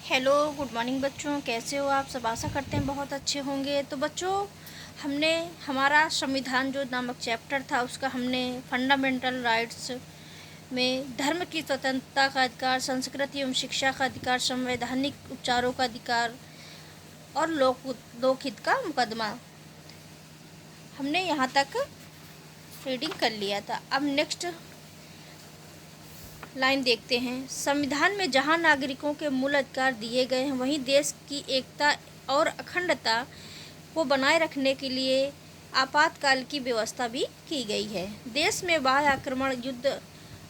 Hello, good morning बच्चों। कैसे हो आप सब? आशा करते हैं बहुत अच्छे होंगे। तो बच्चों, हमने हमारा संविधान जो नामक चैप्टर था उसका हमने फंडामेंटल राइट्स में धर्म की स्वतंत्रता का अधिकार, संस्कृति एवं शिक्षा का अधिकार, संवैधानिक उपचारों का अधिकार और लोकहित का मुकदमा, हमने यहाँ तक रीडिंग कर लिया था। अब नेक्स्ट लाइन देखते हैं। संविधान में जहां नागरिकों के मूल अधिकार दिए गए हैं, वहीं देश की एकता और अखंडता को बनाए रखने के लिए आपातकाल की व्यवस्था भी की गई है। देश में बाह्य आक्रमण, युद्ध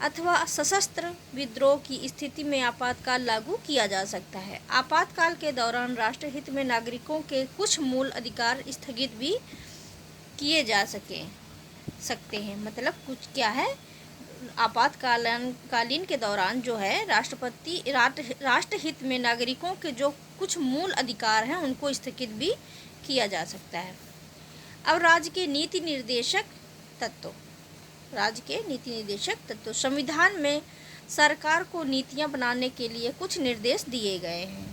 अथवा सशस्त्र विद्रोह की स्थिति में आपातकाल लागू किया जा सकता है। आपातकाल के दौरान राष्ट्रहित में नागरिकों के कुछ मूल अधिकार स्थगित भी किए जा सकते हैं। मतलब कुछ क्या है, आपातकालीन के दौरान जो है राष्ट्रहित में नागरिकों के जो कुछ मूल अधिकार हैं उनको स्थगित भी किया जा सकता है। अब राज्य के नीति निर्देशक तत्व संविधान में सरकार को नीतियां बनाने के लिए कुछ निर्देश दिए गए हैं।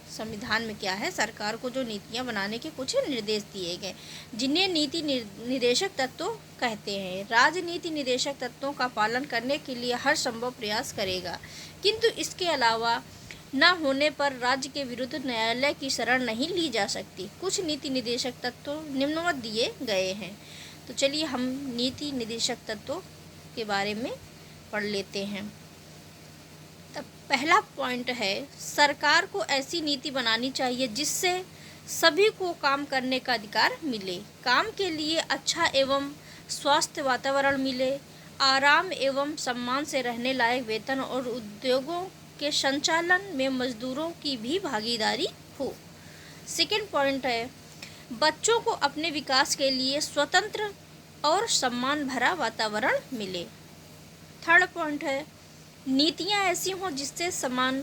संविधान में क्या है, सरकार को जो नीतियां बनाने के कुछ निर्देश दिए गए, जिन्हें नीति निर्देशक तत्व कहते हैं। राजनीति निर्देशक तत्वों का पालन करने के लिए हर संभव प्रयास करेगा, किंतु इसके अलावा न होने पर राज्य के विरुद्ध न्यायालय की शरण नहीं ली जा सकती। कुछ नीति निर्देशक तत्व निम्नवत दिए गए हैं। तो चलिए हम नीति निर्देशक तत्वों के बारे में पढ़ लेते हैं। तब पहला पॉइंट है, सरकार को ऐसी नीति बनानी चाहिए जिससे सभी को काम करने का अधिकार मिले, काम के लिए अच्छा एवं स्वास्थ्य वातावरण मिले, आराम एवं सम्मान से रहने लायक वेतन और उद्योगों के संचालन में मजदूरों की भी भागीदारी हो। सेकेंड पॉइंट है, बच्चों को अपने विकास के लिए स्वतंत्र और सम्मान भरा वातावरण मिले। थर्ड पॉइंट है, नीतियाँ ऐसी हों जिससे समान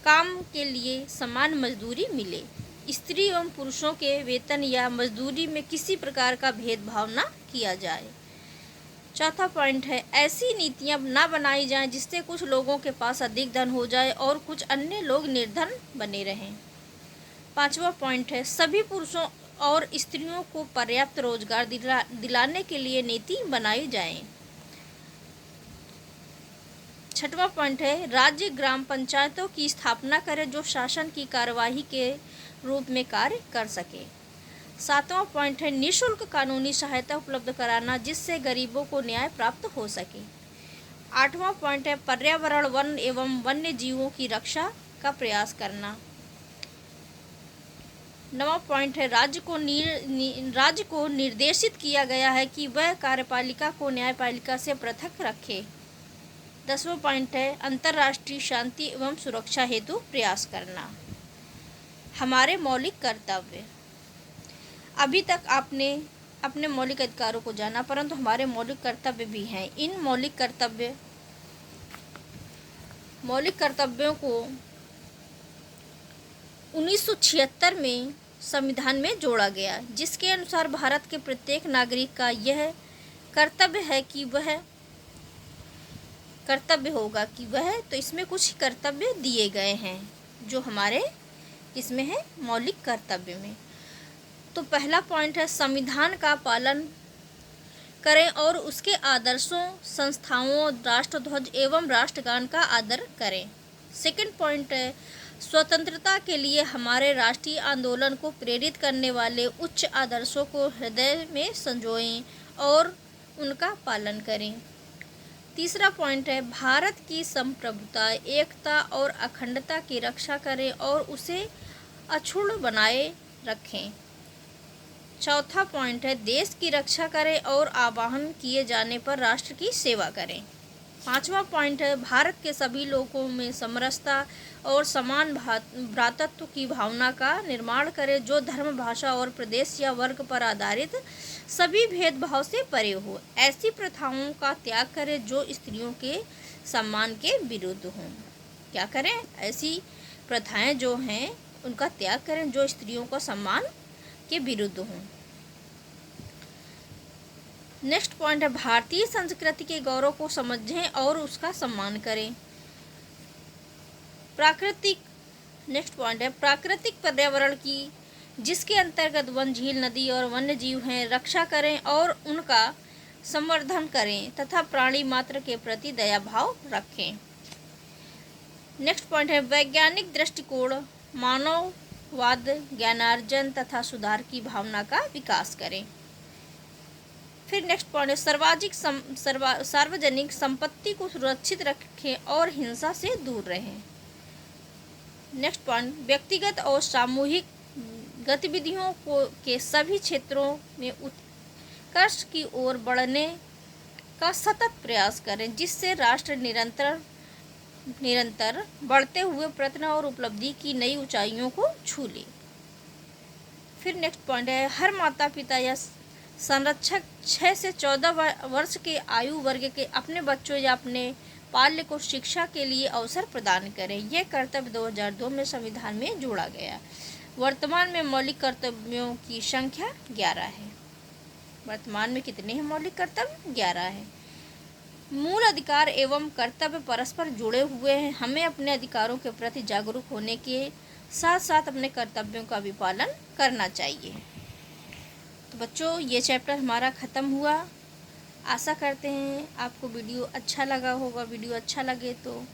काम के लिए समान मजदूरी मिले, स्त्री एवं पुरुषों के वेतन या मजदूरी में किसी प्रकार का भेदभाव न किया जाए। चौथा पॉइंट है, ऐसी नीतियाँ न बनाई जाएं जिससे कुछ लोगों के पास अधिक धन हो जाए और कुछ अन्य लोग निर्धन बने रहें। पांचवा पॉइंट है, सभी पुरुषों और स्त्रियों को पर्याप्त रोजगार दिलाने के लिए नीति बनाई जाए। छठवां पॉइंट है, राज्य ग्राम पंचायतों की स्थापना करें जो शासन की कार्यवाही के रूप में कार्य कर सके। सातवां पॉइंट है, निःशुल्क कानूनी सहायता उपलब्ध कराना जिससे गरीबों को न्याय प्राप्त हो सके। आठवां पॉइंट है, पर्यावरण, वन एवं वन्य जीवों की रक्षा का प्रयास करना। नवां पॉइंट है, राज्य को निर्देशित किया गया है कि वह कार्यपालिका को न्यायपालिका से पृथक रखे। 10वां पॉइंट है, अंतर्राष्ट्रीय शांति एवं सुरक्षा हेतु प्रयास करना। हमारे मौलिक कर्तव्य। अभी तक आपने अपने मौलिक अधिकारों को जाना, परंतु हमारे मौलिक कर्तव्य भी हैं। इन मौलिक कर्तव्यों को 1976 में संविधान में जोड़ा गया, जिसके अनुसार भारत के प्रत्येक नागरिक का यह कर्तव्य होगा कि वह तो इसमें कुछ कर्तव्य दिए गए हैं जो हमारे इसमें है मौलिक कर्तव्य में। तो पहला पॉइंट है, संविधान का पालन करें और उसके आदर्शों, संस्थाओं, राष्ट्रध्वज एवं राष्ट्रगान का आदर करें। सेकंड पॉइंट है, स्वतंत्रता के लिए हमारे राष्ट्रीय आंदोलन को प्रेरित करने वाले उच्च आदर्शों को हृदय में संजोएं और उनका पालन करें। तीसरा पॉइंट है, भारत की संप्रभुता, एकता और अखंडता की रक्षा करें और उसे अक्षुण्ण बनाए रखें। चौथा पॉइंट है, देश की रक्षा करें और आह्वान किए जाने पर राष्ट्र की सेवा करें। पांचवा पॉइंट है, भारत के सभी लोगों में समरसता और समान भ्रातृत्व की भावना का निर्माण करें जो धर्म, भाषा और प्रदेश या वर्ग पर आधारित सभी भेदभाव से परे हो। ऐसी प्रथाओं का त्याग करें जो स्त्रियों के सम्मान के विरुद्ध हों। क्या करें? ऐसी प्रथाएं जो हैं उनका त्याग करें जो स्त्रियों का सम्मान के विरुद्ध हों। नेक्स्ट पॉइंट है, भारतीय संस्कृति के गौरव को समझें और उसका सम्मान करें। प्राकृतिक नेक्स्ट पॉइंट है प्राकृतिक पर्यावरण की, जिसके अंतर्गत वन, झील, नदी और वन्य जीव हैं, रक्षा करें और उनका संवर्धन करें तथा प्राणी मात्र के प्रति दया भाव रखें। नेक्स्ट पॉइंट है वैज्ञानिक दृष्टिकोण, मानववाद, ज्ञानार्जन तथा सुधार की भावना का विकास करें। फिर नेक्स्ट पॉइंट है सार्वजनिक संपत्ति को सुरक्षित रखें और हिंसा से दूर रहें। नेक्स्ट पॉइंट व्यक्तिगत और सामूहिक गतिविधियों के सभी क्षेत्रों में उत्कर्ष की ओर बढ़ने का सतत प्रयास करें, जिससे राष्ट्र निरंतर बढ़ते हुए प्रयत्न और उपलब्धि की नई ऊंचाइयों को छू ले। फिर नेक्स्ट पॉइंट है हर माता पिता या संरक्षक 6 से 14 वर्ष के आयु वर्ग के अपने बच्चों या अपने पाल्य को शिक्षा के लिए अवसर प्रदान करें। यह कर्तव्य 2002 में संविधान में जोड़ा गया। वर्तमान में मौलिक कर्तव्यों की संख्या 11 है। वर्तमान में कितने हैं मौलिक कर्तव्य? 11 है। मूल अधिकार एवं कर्तव्य परस्पर जुड़े हुए हैं। हमें अपने अधिकारों के प्रति जागरूक होने के साथ साथ अपने कर्तव्यों का भी पालन करना चाहिए। तो बच्चों ये चैप्टर हमारा ख़त्म हुआ। आशा करते हैं आपको वीडियो अच्छा लगा होगा। वीडियो अच्छा लगे तो